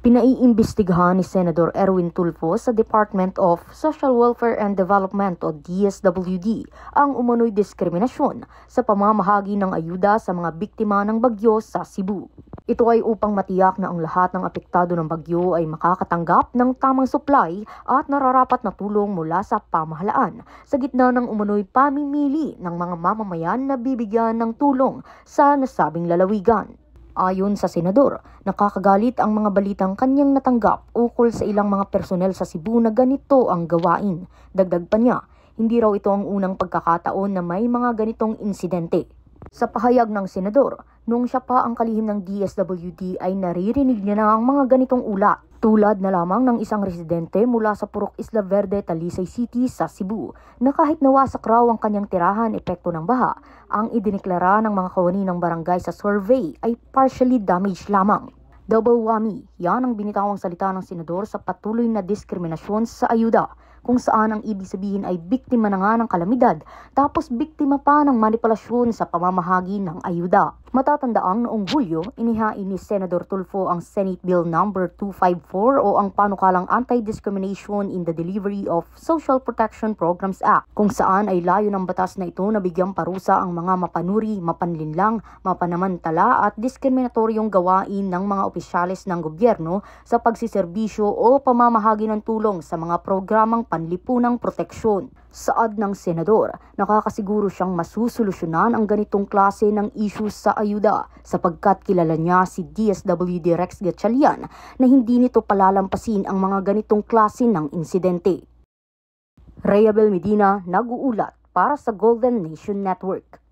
Pinaiimbestigahan ni Senador Erwin Tulfo sa Department of Social Welfare and Development o DSWD ang umano'y diskriminasyon sa pamamahagi ng ayuda sa mga biktima ng bagyo sa Cebu. Ito ay upang matiyak na ang lahat ng apektado ng bagyo ay makakatanggap ng tamang supply at nararapat na tulong mula sa pamahalaan sa gitna ng umano'y pamimili ng mga mamamayan na bibigyan ng tulong sa nasabing lalawigan. Ayon sa senador, nakakagalit ang mga balitang kanyang natanggap ukol sa ilang mga personel sa Cebu na ganito ang gawain. Dagdag pa niya, hindi raw ito ang unang pagkakataon na may mga ganitong insidente. Sa pahayag ng senador, noong siya pa ang kalihim ng DSWD ay naririnig niya na ang mga ganitong ulat. Tulad na lamang ng isang residente mula sa Purok Isla Verde, Talisay City sa Cebu na kahit nawasak raw ang kanyang tirahan epekto ng baha, ang idineklara ng mga kawani ng barangay sa survey ay partially damaged lamang. Double whammy, yan ang binitawang salita ng senador sa patuloy na diskriminasyon sa ayuda, kung saan ang ibig sabihin ay biktima na nga ng kalamidad tapos biktima pa ng manipulasyon sa pamamahagi ng ayuda. Matatandaang noong Hulyo, inihain ni Senador Tulfo ang Senate Bill No. 254 o ang panukalang Anti-Discrimination in the Delivery of Social Protection Programs Act, kung saan ay layo ng batas na ito na bigyang parusa ang mga mapanuri, mapanlinlang, mapanamantala at diskriminatoryong gawain ng mga opisyales ng gobyerno sa pagsiserbisyo o pamamahagi ng tulong sa mga programang panlipunang proteksyon. Saad ng senador, nakakasiguro siyang masusolusyonan ang ganitong klase ng issues sa ayuda sapagkat kilala niya si DSWD Rex Gatchalian na hindi nito palalampasin ang mga ganitong klase ng insidente. Rhea Bel Medina, nag-uulat para sa Golden Nation Network.